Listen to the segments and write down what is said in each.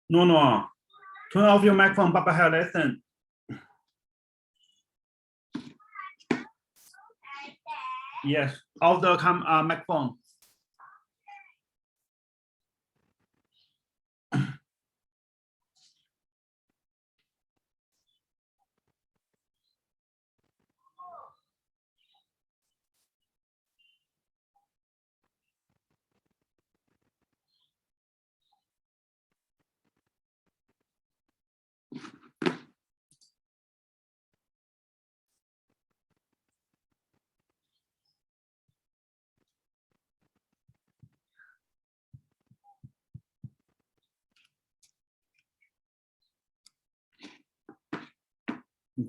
No. Turn off your microphone, Papa have lesson. Yes, off the microphone.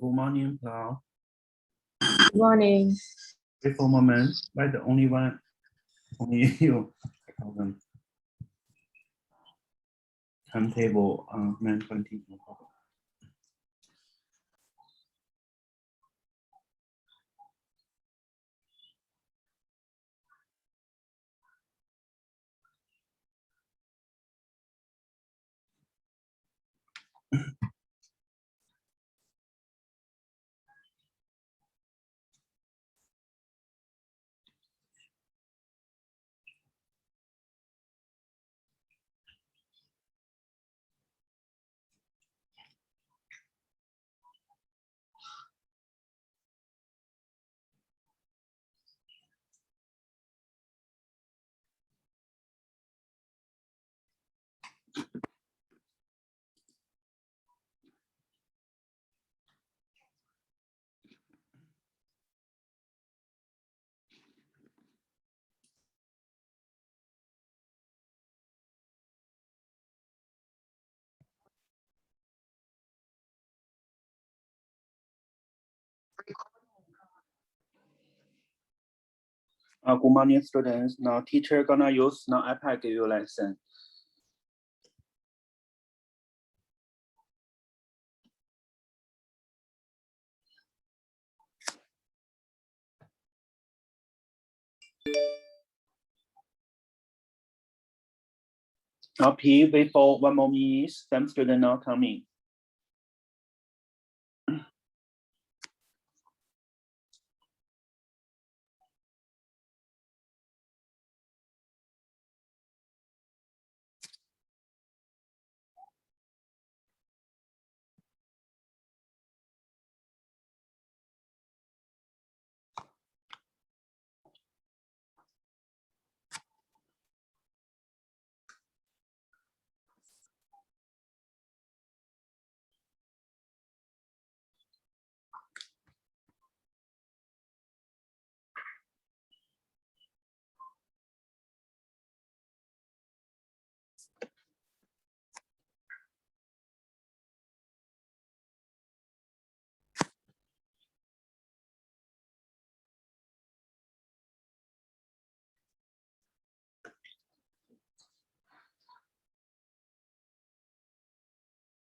Good morning, Paul. Good morning. Wait for a moment. Why the only one? Only you. Timetable man 20. No problem. Good morning, students. Now teacher gonna use now iPad give you lesson. Now P wait for 1 more minute. Some student now coming.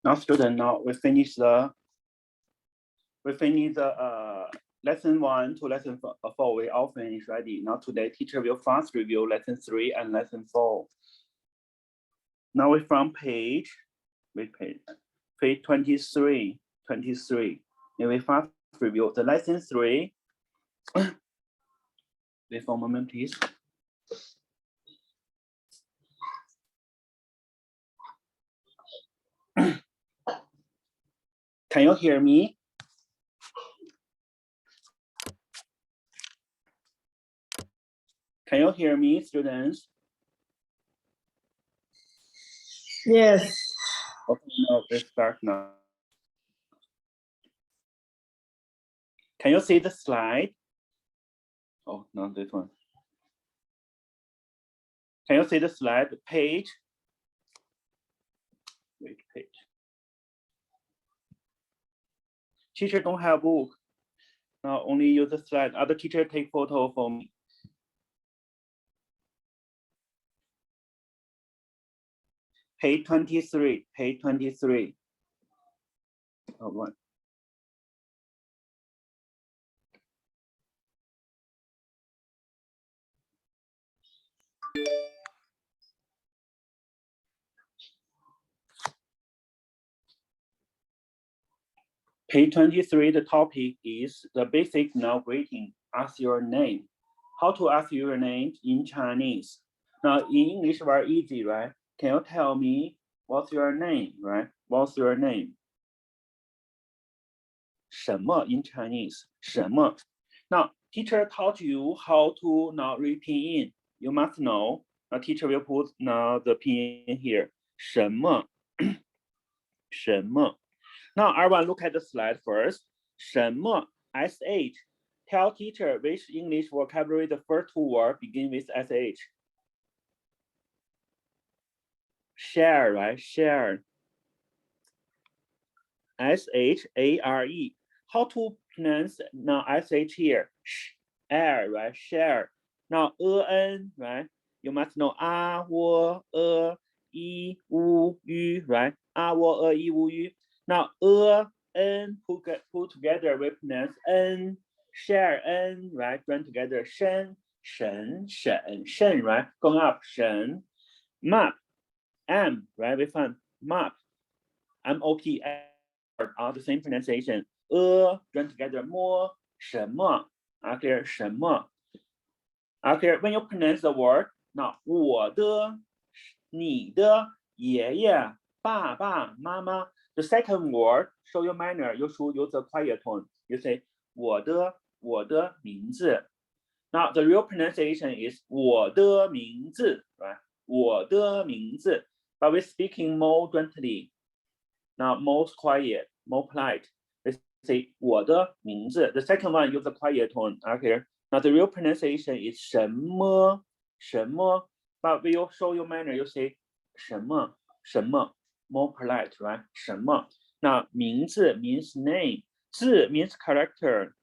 Now student, now we finish the lesson 1 to lesson 4. We all finished ready. Now today teacher will fast review lesson 3 and lesson 4. Now we from page 23. And we fast review the lesson 3. Wait for a moment, please. Can you hear me? Can you hear me, students? Yes. Okay, now let's start now. Can you see the slide? Oh, not this one. Can you see the slide page? Wait, page. Teacher don't have book. Now only use the slide. Other teacher take photo for me. Page 23. Page 23. Oh, what? Page 23, the topic is the basic now greeting. Ask your name. How to ask your name in Chinese? Now in English, very easy, right? Can you tell me what's your name, right? What's your name? 什么 in Chinese? 什么? Now teacher taught you how to now read pinyin. You must know. Now teacher will put now the pinyin here. 什么? 什么? Now everyone look at the slide first. 什么 sh. Tell teacher which English vocabulary the first two words begin with sh. Share, right? Share. share. How to pronounce now sh here? Share, right? Share. Now en, right? You must know a, wo, i, u, yu, right? A, wo, i, u, yu. Now en put together we pronounce en. Share en, right? Join together shen, shen, shen, shen, right? Going up shen. Map, m, right? We found map, mop, are the same pronunciation. Join together more, 什么 Okay, 什么 Okay, when you pronounce the word, now 我的、你的、爷爷、爸爸、妈妈. The second word, show your manner, you should use a quiet tone. You say 我的名字. Now the real pronunciation is 我的名字, right? 我的名字. But we're speaking more gently. Now most quiet, more polite. Let's say 我的名字. The second one use a quiet tone. Okay. Now the real pronunciation is 什么什么. But when you show your manner, you say 什么什么. More polite, right? 什么. Now 名字 means name. 字 means character.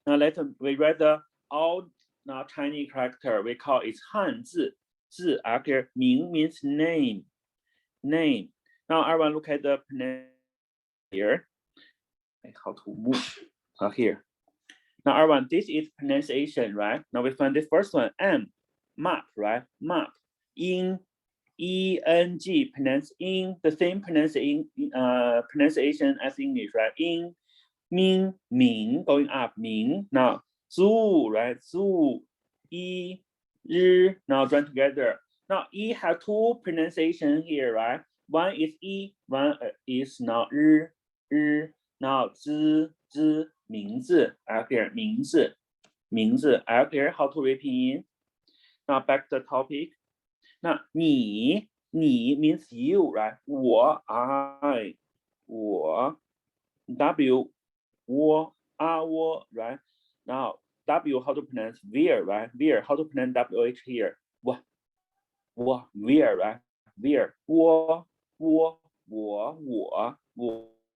Now we read the old now Chinese character. We call it 汉字. 字 okay. 名 means name. Name. Now everyone look at the here. How to move here. Now everyone, this is pronunciation, right? Now we find the first one, M, map, right? Map. In, E-N-G, pronounce in, the same pronunciation as English, right? In, Ming, Ming, going up, Ming. Now, Zu, right? Zu, E, R, now join together. Now, E have two pronunciation here, right? One is E, one is now now 字 名字 okay 名字 okay how to read pinyin. Now back to the topic. Now 你 means you, right? 我 I 我 W 我 right? Now W how to pronounce wir, right? Wir how to pronounce WH here? 我 wir, right? Wir 我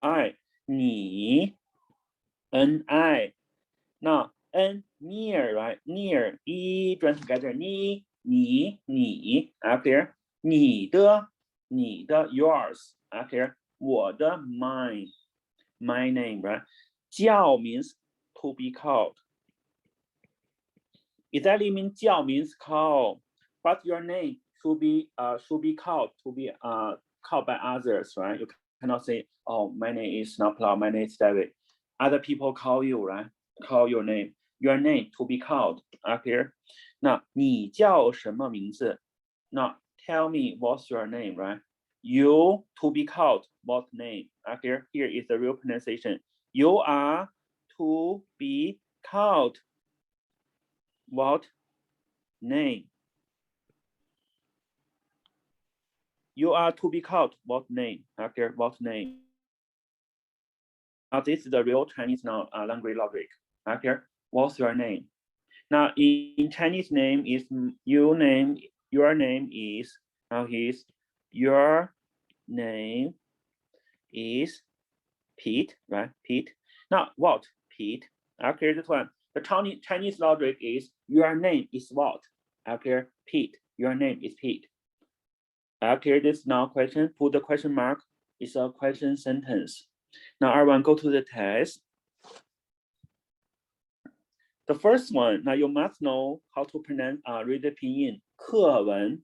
I 你 N-I. Now N near, right? Near, E join together, ni, okay? 你的 yours, okay? 我的 mine, my name, right? 叫 means to be called. Exactly means 叫 means call, but your name should be called to be called by others, right? You cannot say, oh, my name is not Paul, my name is David. Other people call you, right? Call your name to be called. Okay. Now, 你叫什么名字? Now, tell me what's your name, right? You to be called, what name? Okay. Here is the real pronunciation. You are to be called. What name? You are to be called what name? Okay, what name? Now this is the real Chinese now language logic. Okay, what's your name? Now in Chinese name is your name is now your name is Pete, right? Pete. Now what? Pete. Okay, this one. The Chinese logic is your name is what? Okay, Pete. Your name is Pete. Okay, this now question. Put the question mark. It's a question sentence. Now everyone go to the test. The first one. Now you must know how to pronounce read the pinyin. 课文,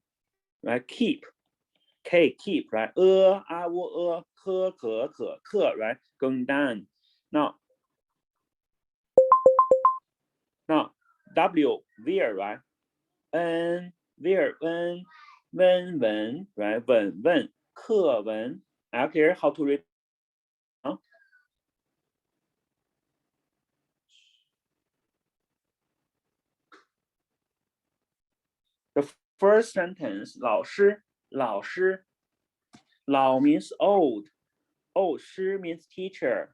right? Keep. K, keep, right? K, right? Going down. Now W, where, right? N, where, when, right? When, 课文. Okay, how to read? The first sentence, 老师 老 means old. Shi means teacher.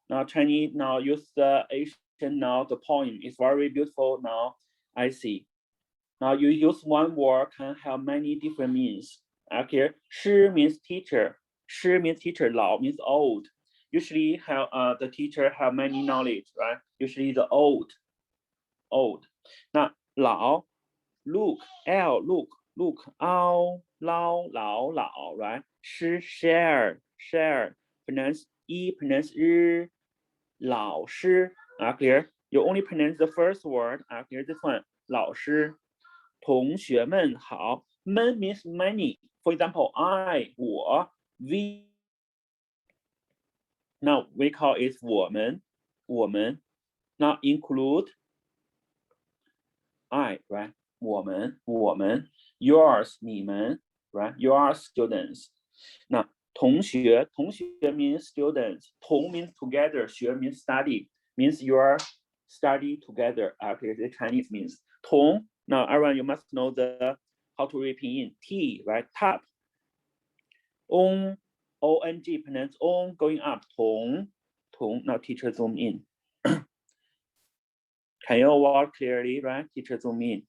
Now Chinese now use the Asian now the poem is very beautiful now. I see. Now you use one word can have many different means. Okay, Shi means teacher. Lao means old. Usually have the teacher have many knowledge, right? Usually the old. Now Lao, look, ao, lao, right? Shi, share, pronounce pronounce 老师 clear? You only pronounce the first word, clear this one, 老师 同学们好 men means many. For example, I, 我 we. Now we call it 我们 Now include I, right? 我们 yours 你们 right? Your students. Now 同学 means students. 同 means together. 学 means study. Means you are study together. Okay, the Chinese means 同. Now everyone, you must know the how to read pinyin. T, right? Top. On, ong pronounce on going up. 同. Now teacher zoom in. Can you walk clearly, right? Teacher zoom in.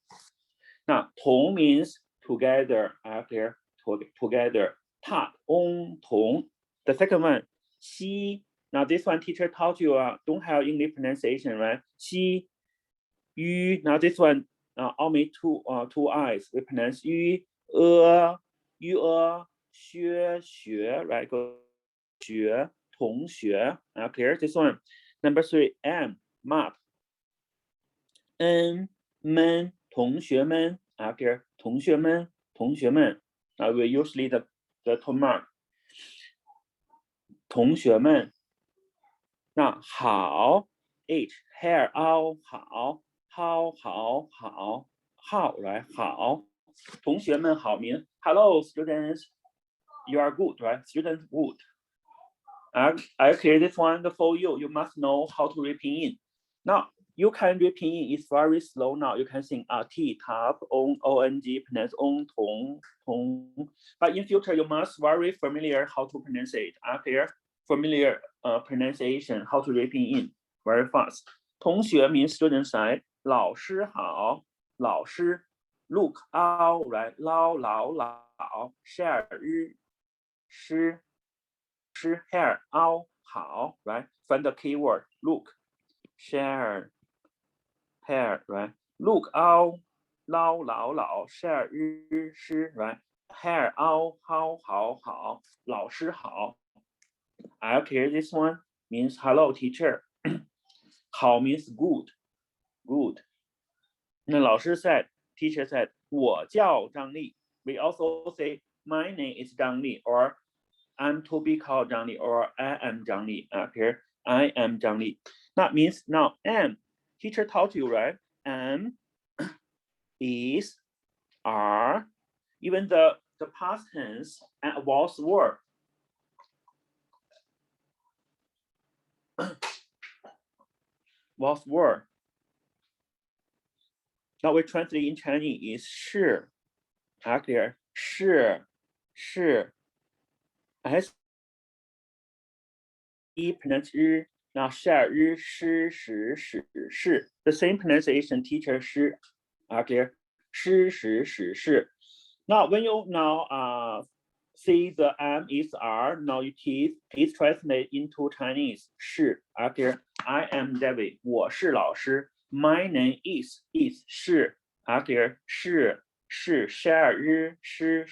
Now 同 means together. Okay, together. Top, on, 同. The second one, 西. Now this one teacher taught you don't have English pronunciation, right? 西, yu. Now this one only two eyes. We pronounce yu, xue, right? Go 学, 同学. Clear? This one. Number 3, m, map. N, men, 同学们. Clear? 同学们. We usually the tone mark. 同学们. Now 好 H, hair, 好 how, right? 好 同学们好 means hello students, you are good, right? Students good. I create this one for you. You must know how to read pinyin. Now you can read pinyin. It's very slow now. You can sing T, top, on, ong, pronounce on, tong. But in future, you must very familiar how to pronounce it. Clear? Familiar pronunciation, how to read pinyin very fast. 同学 means student side. 老师好 look out, right? 老 share 诗 hair 好 right? Find the keyword look, share, hair, right? Look out 老 share 诗 right? Hair 好老师好. Okay, this one means hello teacher. 好 means good. Now 老师 said, teacher said, 我叫张丽. We also say my name is Zhang Li, or I'm to be called Zhang Li, or I am Zhang Li. Okay, I am Zhang Li. That means now am. Teacher taught you, right? Am, is, are. Even the past tense was word. Was word. Now we translate in Chinese is 是. Clear? 是. S E pronounce 日. Now share 日 是. The same pronunciation teacher 是. Clear? 是. Now when you see the M is R, now you please translate into Chinese. 是. Clear? I am David. 我是老师. My name is 是. Clear? 是 share 日是.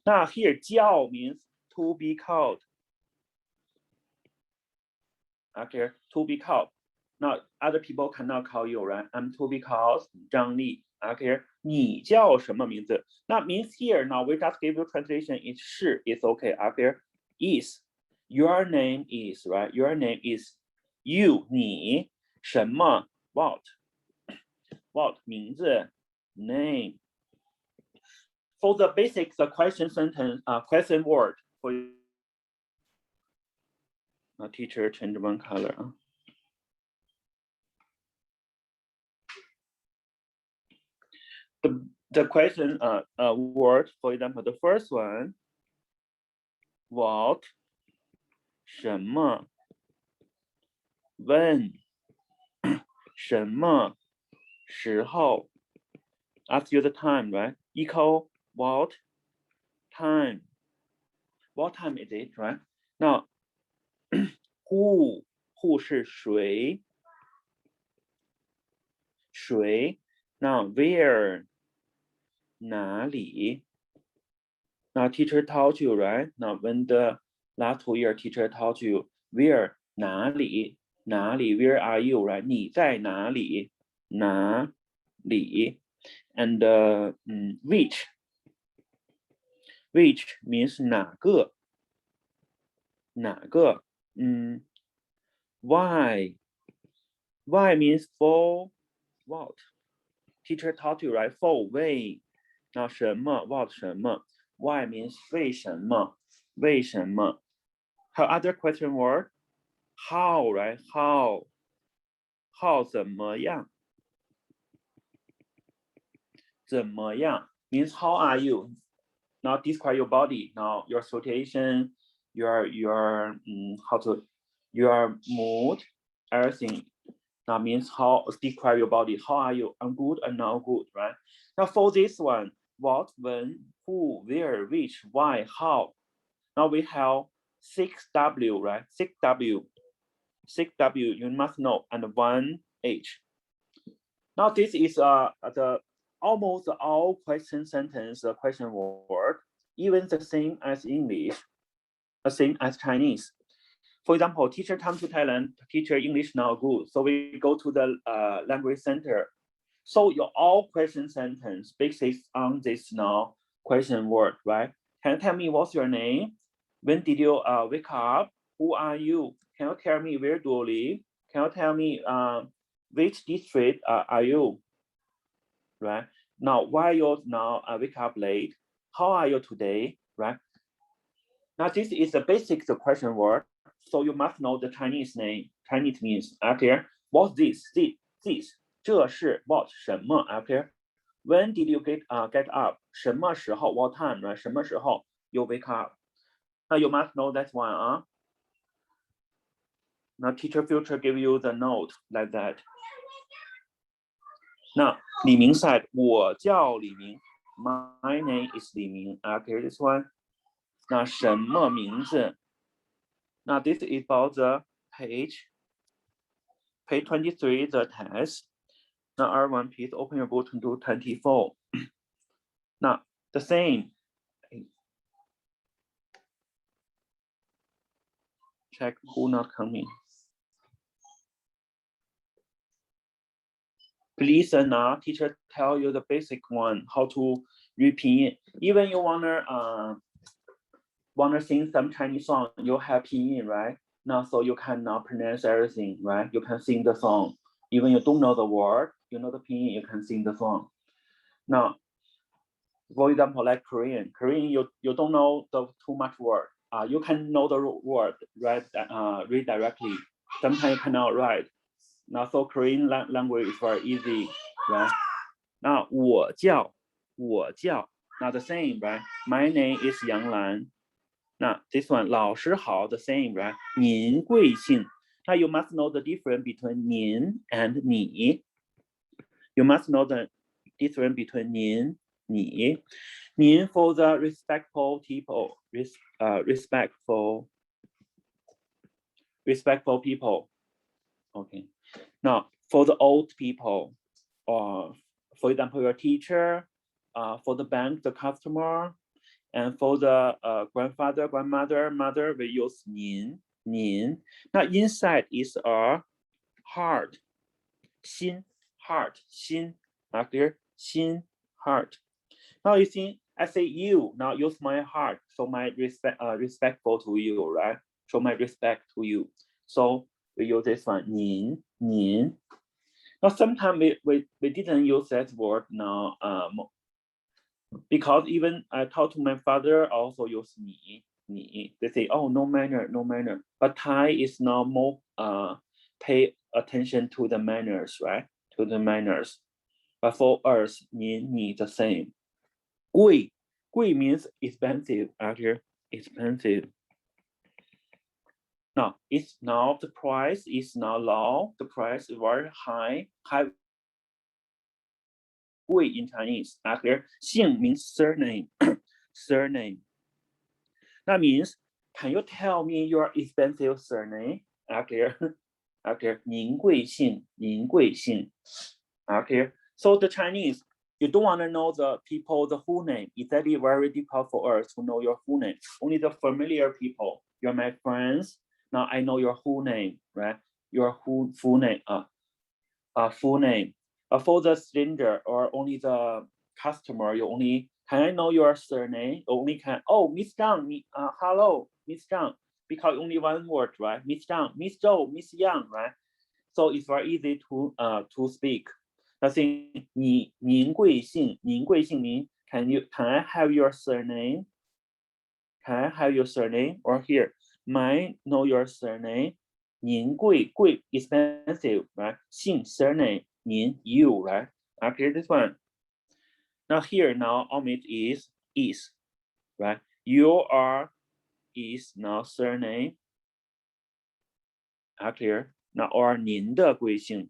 Now here 叫 means to be called. Okay, to be called. Now other people cannot call you, right? I'm Toby calls 张丽 okay. 你叫什么名字？ That means here now we just give you translation is 是 is okay, okay. Is your name is, right? Your name is you 你什么 what 名字 name. For the basics, the question sentence, question word for teacher change one color. The question word, for example, the first one, what, 什么 when, 什么时候 ask you the time, right? Equal what time is it, right? Now who 是谁 now where 哪里 now teacher taught you, right? Now when the last 2 year teacher taught you where 哪里 where are you, right? 你在哪里 and which means 哪个 why means for what? Teacher taught you, right? For way. Now 什么 what 什么 why means 为什么 How other question word? How, right? How 怎么样 means how are you? Now describe your body. Now your situation, your mood, everything. Now means how describe your body. How are you? I'm good and not good, right? Now for this one, what, when, who, where, which, why, how. Now we have 6W, right? 6W you must know, and 1H. Now this is the almost all question sentence, question word, even the same as English, the same as Chinese. For example, teacher come to Thailand, teacher English now good, so we go to the language center. So your all question sentence basis on this now question word, right? Can you tell me what's your name? When did you wake up? Who are you? Can you tell me where do you live? Can you tell me which district are you? Right? Now, why you now wake up late? How are you today? Right? Now, this is the basic question word. So you must know the Chinese name. Chinese means, okay, what's this? This. 这是 what 什么 okay? When did you get up? 什么时候 what time, right? 什么时候 you wake up? Now you must know that one, Now teacher future give you the note like that. Now 李明 said, 我叫李明. My name is 李明. Okay, this one. 那什么名字? Now this is about the page 23, the test. Now R1, please open your book to 24. Now the same. Check who not coming. Please now teacher tell you the basic one, how to read pinyin. Even you wanna sing some Chinese song, you have pinyin, right? Now so you can now pronounce everything, right? You can sing the song. Even you don't know the word, you know the pinyin, you can sing the song. Now, for example, like Korean, you don't know the too much word. You can know the word, right? Read directly. Sometimes you cannot write. Now, so Korean language is very easy, right? Now, 我叫 now the same, right? My name is Yang Lan. Now, this one, 老师好, the same, right? 您贵姓? Now, you must know the difference between 您 and 你. You must know the difference between 您, 你. 您 for the respectful people, respectful people. Okay. Now, for the old people, or for example, your teacher, for the bank, the customer, and for the grandfather, grandmother, mother, we use 您. Now, inside is a heart, 心 heart 心 clear 心 heart. Now you see I say you, now use my heart, show my respectful to you, right? Show my respect to you. So we use this one, 您. Now sometimes we didn't use that word now, because even I talk to my father also use 你. They say, oh, no manner. But Thai is now more pay attention to the manners, right? To the manners. But for us, 你 the same. 贵 means expensive, actually expensive. Now it's now the price is now low. The price is very high. 贵 in Chinese, actually 姓 means surname. Surname. That means, can you tell me your expensive surname? Actually, 您贵姓. Okay. So the Chinese, you don't want to know the people, the full name. It's actually very difficult for us to know your full name. Only the familiar people. You're my friends. Now I know your full name, right? Your full name. Full name. For the stranger or only the customer, you only can I know your surname? Only can, oh, Miss Zhang, hello, Miss Zhang, because only one word, right? Miss Zhang, Miss Zhou, Miss Yang, right? So it's very easy to speak. Nothing, 您贵姓 means can I have your surname? Can I have your surname? Or here, might know your surname. 您贵 expensive, right? 姓 surname, 您 you, right? Okay, this one. Now here now omit is, right? Your is now surname. Clear? Now or 您的贵姓.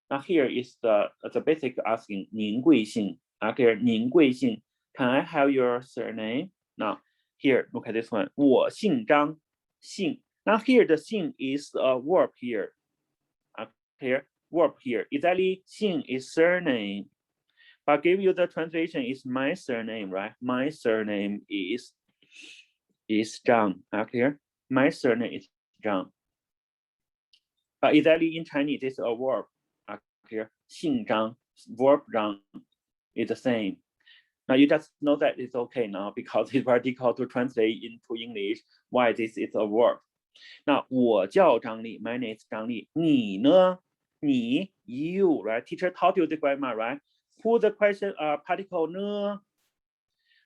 Now here is the basic asking 您贵姓. Clear? 您贵姓. Can I have your surname? Now here look at this one. 我姓张. 姓. Now here the 姓 is a verb here. Clear? Verb here. Exactly 姓 is surname. But give you the translation is my surname, right? My surname is Zhang. Clear? My surname is Zhang. But exactly in Chinese, it's a verb. Clear? 姓张, verb 张 is the same. Now you just know that it's okay now because it's very difficult to translate into English why this is a verb. Now 我叫张丽, my name is 张丽. 你呢? 你, you, right? Teacher taught you the grammar, right? Put the question particle 呢,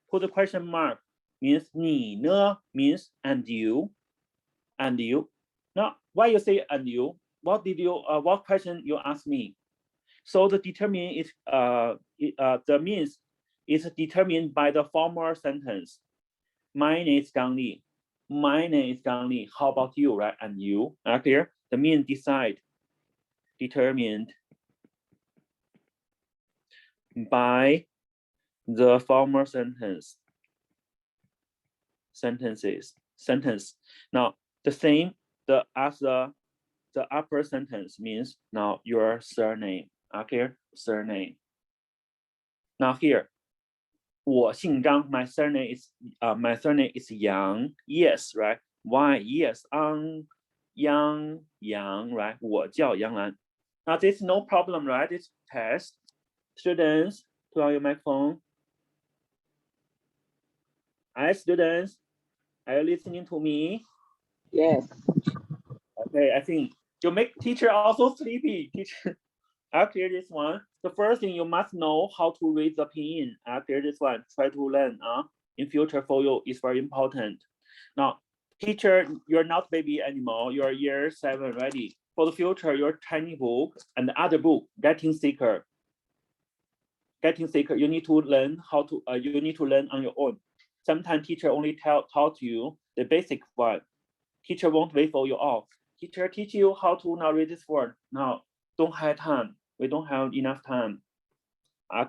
put the question mark means 你呢 means and you. Now why you say and you? What question you ask me? So the determine is the means is determined by the former sentence. My name is Zhang Li. My name is Zhang Li. How about you, right? And you. Clear? The mean determined by the former sentence. Now the same as the upper sentence means now your surname. Okay, surname. Now here, 我姓张, my surname is Yang. Yes, right? Why? Yes, Yang, right? 我叫杨澜. Now this is no problem, right? This test. Students, turn on your microphone. Hi, students. Are you listening to me? Yes. Okay, I think you make teacher also sleepy. Teacher, I'll clear this one. The first thing you must know how to read the pinyin. I'll clear this one. Try to learn. In future for you is very important. Now, teacher, you're not baby anymore. You're year 7 already. For the future, your Chinese book and the other book, Getting Sicker. You need to learn how to. You need to learn on your own. Sometimes teacher only taught you the basic one. Teacher won't wait for you off. Teacher teach you how to now read this word. Now, don't have time. We don't have enough time.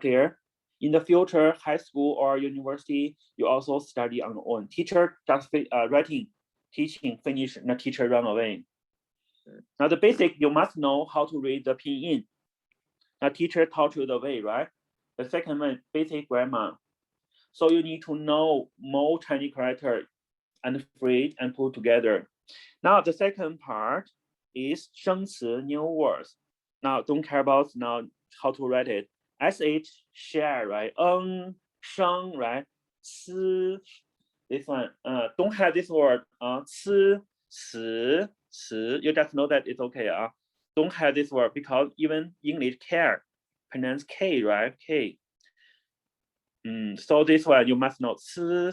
Clear? In the future, high school or university, you also study on your own. Teacher just writing, teaching, finish, and the teacher run away. Now the basic, you must know how to read the pinyin. Now teacher taught you the way, right? The second one, basic grammar. So you need to know more Chinese character and phrase and put together. Now the second part, is 生词 new words. Now don't care about now how to write it. sh share, right? 生, right? 吃 this one don't have this word 吃 you just know that it's okay don't have this word because even English care pronounce K, right? K. So this one you must know 吃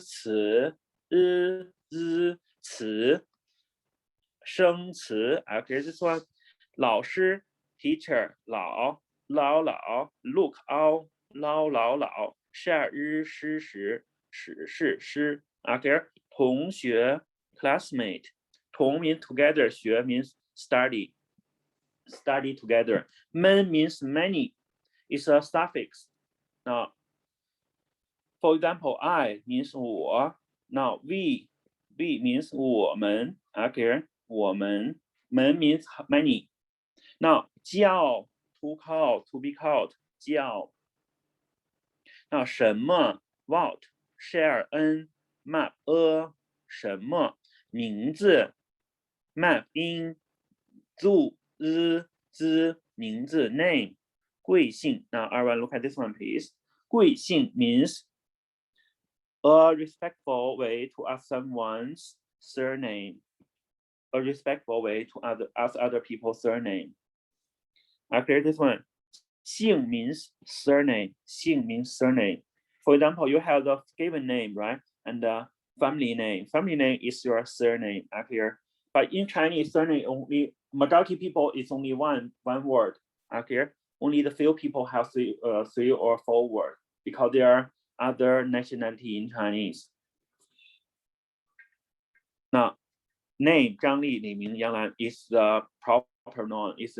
日 词 生词 okay, this one 老师 teacher 老 look out 老 share 诗 诗 okay, 同学 classmate 同 means together, 学 means study together, 们 means many, it's a suffix. Now for example, I means 我 now we means 我们 okay, 我们 们 means many. Now 叫 to call, to be called 叫 now 什么 what, share 恩 map 什么名字 map in 住资名字 name 贵姓 now everyone look at this one please. 贵姓 means a respectful way to ask someone's surname, a respectful way to ask other people's surname. Okay, this one. 姓 means surname. 姓 means surname. For example, you have the given name, right? And the family name. Family name is your surname up here. But in Chinese, surname only majority people is only one word up here. Only the few people have three or four words because there are other nationality in Chinese. Now, name 张丽、李明、杨澜 is the proper noun, is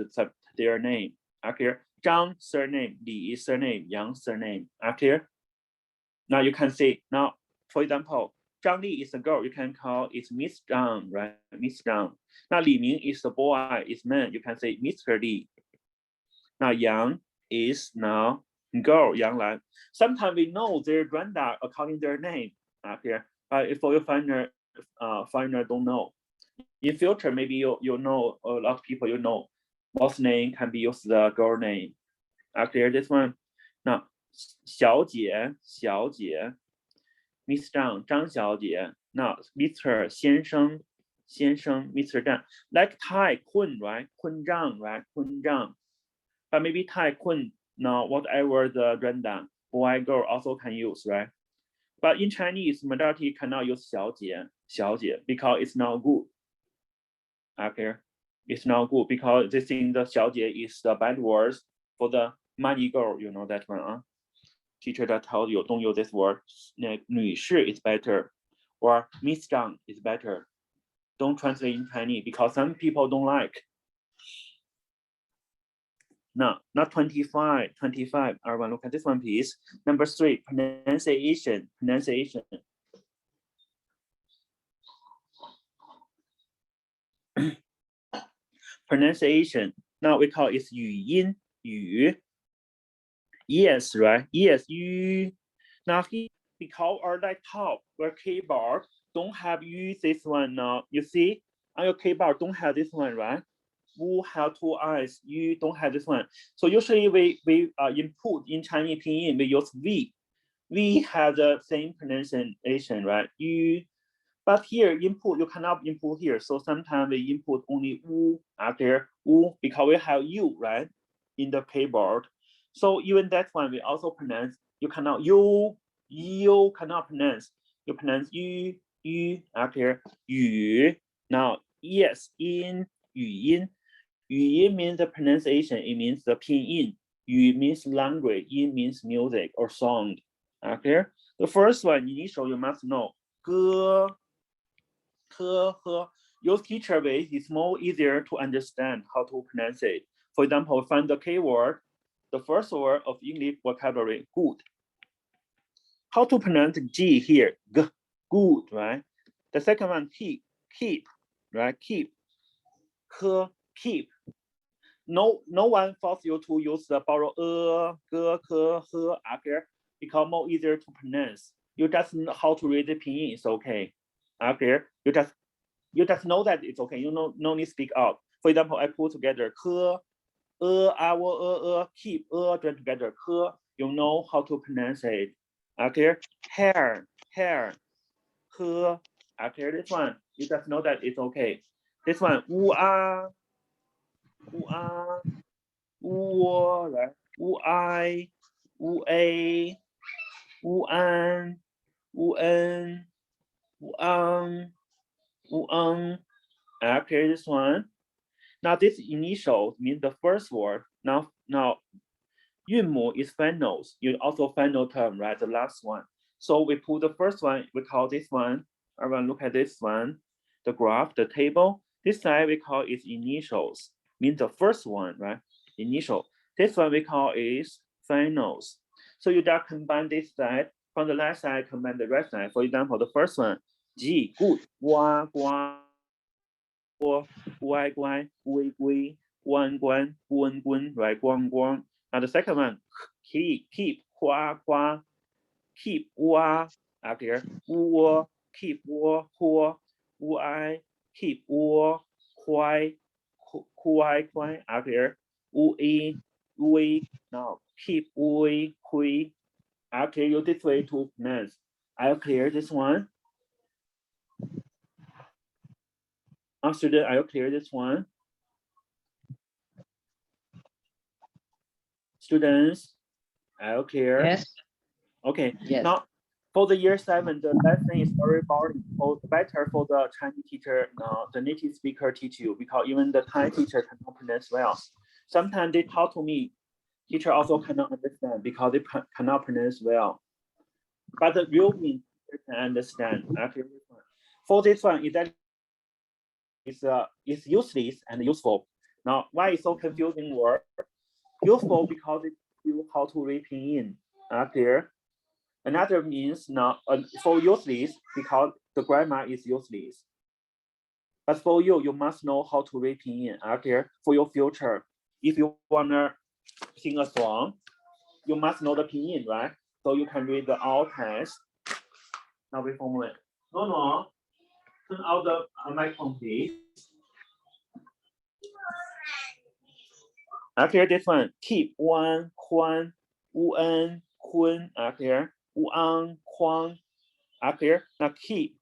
their name. Okay, 张 surname, Li is surname, Yang surname. Okay, now you can see now. For example, 张丽 is a girl. You can call it Miss Zhang, right? Miss Zhang. Now Li Ming is a boy, is man. You can say Mr. Li. Now Yang is now girl, Yang Lan. Sometimes we know their gender according to their name up here, but if you finder don't know. In future, maybe you know a lot of people you know. Both name can be used the girl name. Clear this one. Now, 小姐 Miss Zhang 张小姐 Now, Mr. 先生 Mr. Zhang. Like Tai Kun, right? Kun Zhang, right? Kun Zhang. But maybe Tai Kun, now whatever the gender, boy, girl also can use, right? But in Chinese, majority cannot use 小姐 because it's not good. Okay, it's not good because they think the 小姐 is the bad words for the money girl. You know that one, Teacher that told you don't use this word. 女士 is better, or Miss Zhang is better. Don't translate in Chinese because some people don't like. Now, not 25. Everyone look at this one, please. Number 3, pronunciation. Pronunciation. Now we call it 语音 Yes, right? Yes, you. Now because our laptop or keyboard don't have use this one now. You see, on your keyboard don't have this one, right? Wu have 2 eyes. You don't have this one. So usually we input in Chinese pinyin, we use V. We have the same pronunciation, right? You. But here input, you cannot input here. So sometimes we input only Wu after Wu because we have U, right? In the keyboard. So even that one, we also pronounce, you cannot, you cannot pronounce. You pronounce you after yu. Now, yes, in 语音 means the pronunciation, it means the pinyin. Yu means language, yin means music or song. Okay, the first one, initial, you must know. 歌 呵 Your teacher way is more easier to understand how to pronounce it. For example, find the keyword, the first word of English vocabulary, good. How to pronounce G here? G, good, right? The second one, keep, right? Keep. Keep. No one forces you to use the borrow after because more easier to pronounce. You just know how to read the pinyin, it's okay. After you just know that it's okay. You no need to speak out. For example, I put together ke, our, keep, join together, ke. You know how to pronounce it. Okay, hair, ke. Okay, this one, you just know that it's okay. This one, wu a, right? Wu I, wu a, wu an, wu en, wu ang, wu ang. Okay, this one. Now this initial means the first word. Now 韵母 is finals. You also final term, right? The last one. So we put the first one. We call this one. Everyone look at this one. The graph, the table. This side we call it initials. Means the first one, right? Initial. This one we call is finals. So you just combine this side from the left side. Combine the right side. For example, the first one, G, good, Gua, gua. 乖乖，龟龟，关关，滚滚，right? 光光。Now the second one, keep, 夸夸 keep 哇 ，okay? 窝 keep 窝豁 I keep 窝快快 okay? 乌 now keep 乌亏 okay? Use this way to pronounce. I'll clear this one. Student, are you clear this one? Students, are you clear? Yes. Okay. Yes. Now, for the year 7, the lesson is very boring. For better for the Chinese teacher, the native speaker teach you, because even the Thai teacher cannot pronounce well. Sometimes they talk to me, teacher also cannot understand because they cannot pronounce well. But the real meaning can understand. Okay. For this one, it's useless and useful. Now, why is so confusing word? Useful because it you how to read pinyin. Clear? Another means now for useless because the grammar is useless. But for you, you must know how to read pinyin. Clear? For your future, if you wanna sing a song, you must know the pinyin, right? So you can read the all text. Now we formulate. No, turn out the microphone, please. Clear this one. Keep, wan, kwan, un, kun. Clear? Uang, kwang. Clear? Now keep.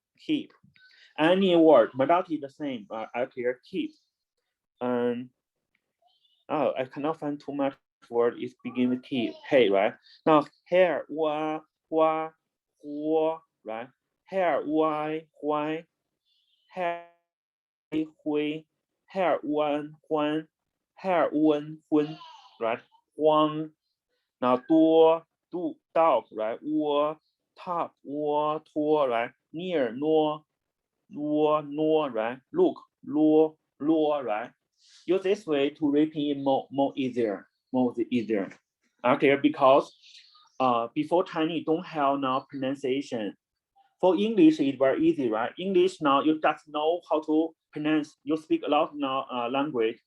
Any word, modality the same. Clear? Keep. Oh, I cannot find too much word. It's begin with T. Hey, right? Now hair, wa, huo, right? Hair, why, hair, hui, hair, wan, huan, hair, wen, hun, right? Huang. Now duo, dog, right? Wo, top, wo, tuo, right? Near, no, right? Look, luo, right? Use this way to repeat more easier. Okay, because before Chinese don't have now pronunciation. For English, it's very easy, right? English now you just know how to pronounce. You speak a lot now language.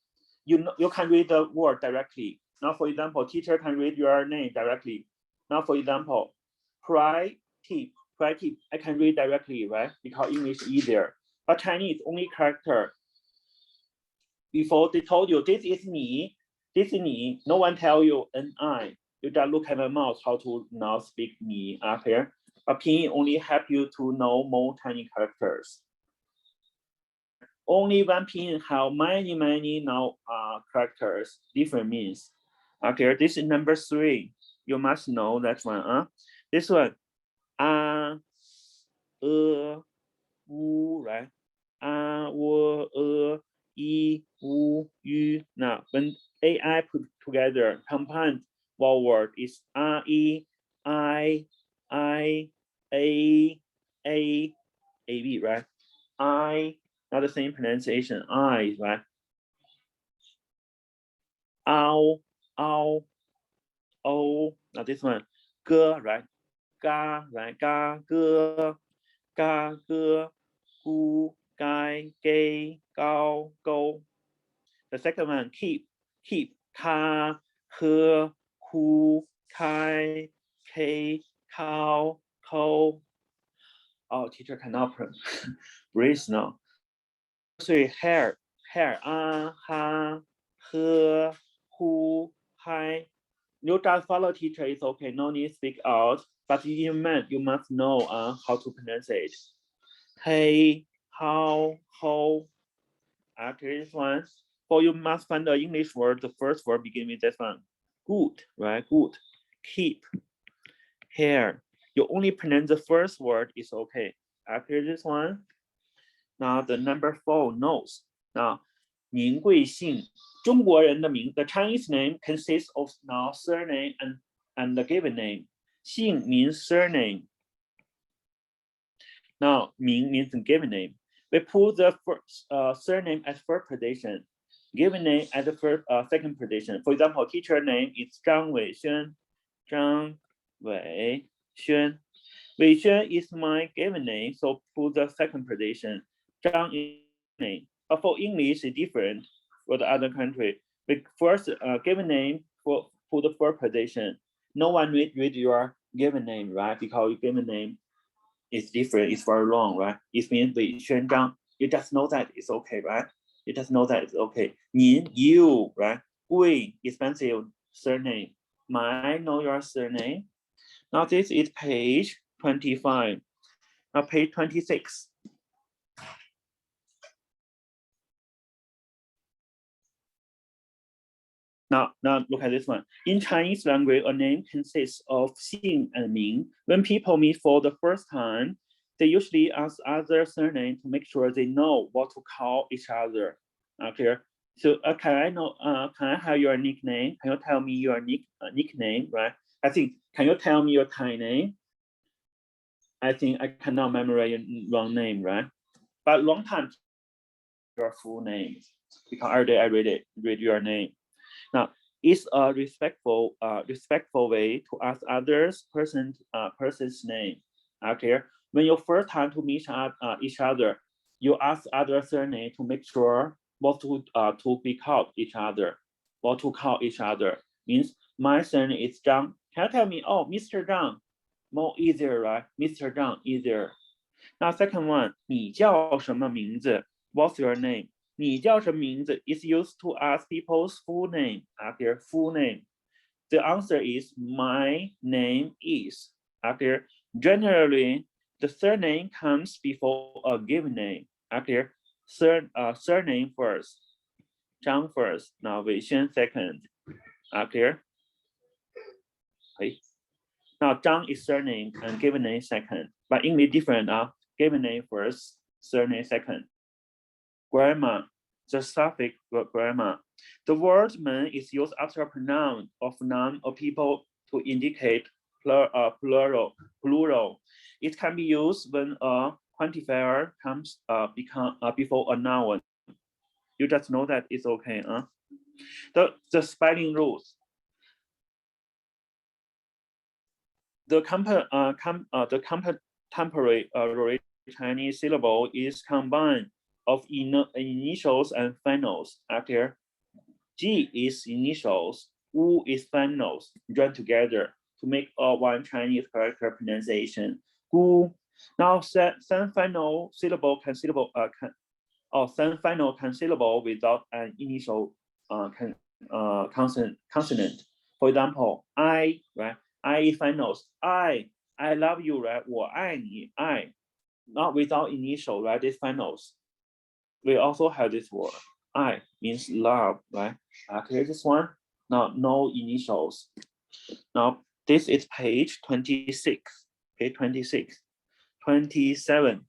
You can read the word directly. Now, for example, teacher can read your name directly. Now, for example, pride tip, I can read directly, right? Because English is easier. But Chinese only character. Before they told you this is me, no one tell you N-I. You just look at my mouth how to now speak me here. But pinyin only help you to know more tiny characters. Only one pinyin have many now characters, different means. Okay, this is number 3. You must know that one. This one, wu, right? I, wu, yu. Now, when AI put together, compound word is I, A, B, right? I, not the same pronunciation. I, right? Ow, O. Now this one, ge, right? Ga, right? Ga, ge, gu, gai, gay, gao, go. The second one, keep, ka, he, hu, kai, k, kao, ko. Oh, teacher cannot breathe now. So hair, hair, ha, he, who, hi. You just follow teacher, it's okay, no need to speak out. But you must know how to pronounce it. Hey, how, after this one, for you must find the English word, the first word begin with this one. Good, right? Good. Keep. Hair. You only pronounce the first word is okay. After this one, now the number 4, nose. Now, 名贵姓，中国人的名 the Chinese name consists of now surname and the given name. 姓 means surname. Now, 名 means given name. We put the first surname at first position, given name at the first second position. For example, teacher name is 张伟轩. 张伟轩. Wei Xuan is my given name, so put the second position. 张 is name. But for English, it's different for the other country. The first given name for the first position. No one read your given name, right? Because your given name is different. It's very long, right? It means Wei Xuan Zhang. You just know that it's okay, right? You just know that it's okay. 您 you, right? 贵 expensive surname. Might know your surname. Now this is page 25. Now page 26. Now look at this one. In Chinese language, a name consists of Xing and Ming. When people meet for the first time, they usually ask other surname to make sure they know what to call each other. Okay. So can I have your nickname? Can you tell me your nickname, right? I think, can you tell me your Thai name? I think I cannot memorize your wrong name, right? But long time your full name, because every day I read your name. Now, it's a respectful way to ask others person's name. Okay, when you first time to meet each other, you ask other surname to make sure what to be called each other. What to call each other means my surname is Zhang. Can you tell me? Oh, Mr. Zhang. More easier, right? Mr. Zhang easier. Now second one, 你叫什么名字? What's your name? 你叫什么名字 is used to ask people's full name, after full name. The answer is my name is. After generally, the surname comes before a given name. After surname first, 张 first, now 伟轩 second. After, okay. Now Zhang is surname and given name second, but English different. Given name first, surname second. Grammar, the suffix grammar. The word man is used after a pronoun of noun or people to indicate plural. It can be used when a quantifier comes before a noun. You just know that it's okay. The spelling rules. The contemporary Chinese syllable is combined of initials and finals. After G is initials, U is finals, joined together to make one Chinese character pronunciation. Gu. Now some final syllable can syllable without an initial consonant. For example, I, right? I is finals. I love you, right? 我爱你, I. Not without initial, right? This finals. We also have this word. I means love, right? Okay, this one. Now, no initials. Now, this is page 26. Okay, 26. 27.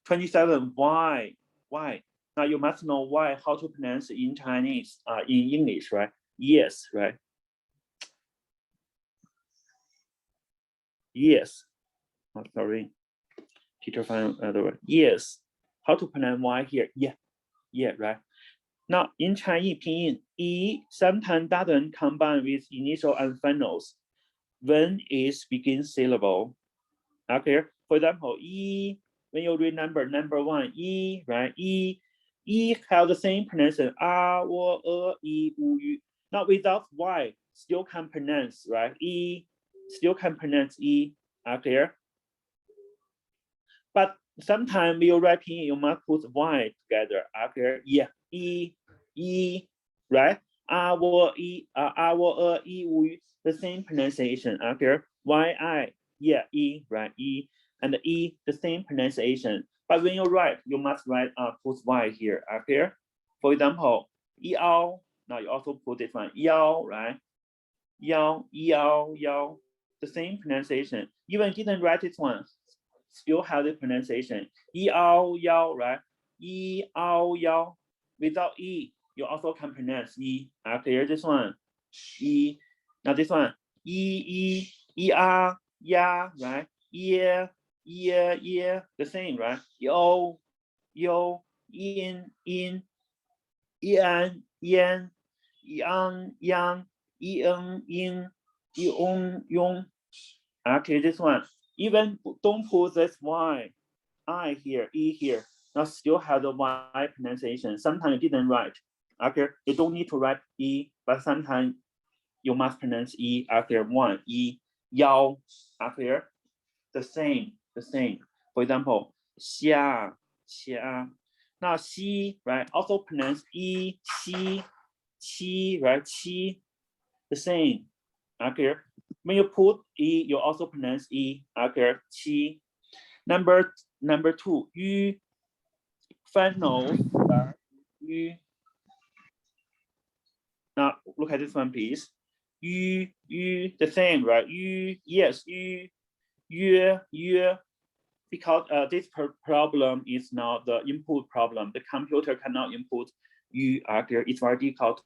27, why? Why? Now, you must know why, how to pronounce in Chinese, in English, right? Yes, right? Yes. Oh, sorry. Teacher found another word. Yes. How to pronounce why here? Yeah, right. Now in Chinese pinyin, E sometimes doesn't combine with initial and finals when it begins syllable. Okay. For example, E, when you read number one, E, right? E have the same pronunciation. E, U, Yu. Not without Y, still can pronounce, right? E, still can pronounce E. Okay. But Sometimes when you're writing, you must put Y together. Okay, yeah, right? The same pronunciation. Okay, Y-I, yeah, E, right? E, and E, the same pronunciation. But when you write, you must write put Y here. Okay, for example, Yao. Now you also put this one, Yao, right? Yao, the same pronunciation. Even didn't write this one, still have the pronunciation. Yao, right? Yao. Without E, you also can pronounce E. Clear this one. E. Now this one. Ya, right? Yeah. The same, right? Yo, in, yan, yang, yin, yong. Okay, this one. Even don't put this Y, I here, E here. Now still have the Y pronunciation. Sometimes you didn't write. Okay, you don't need to write E, but sometimes you must pronounce E after one. E, yao, after the same. For example, xia. Now xi, right? Also pronounce E, qi, right? Qi, the same. Okay. When you put E, you also pronounce E. Okay, qi. Number two, yu, final. Yu. Now look at this one, please. Yu, the same, right? Yu, yes, yu, because this problem is not the input problem. The computer cannot input yu. It's very difficult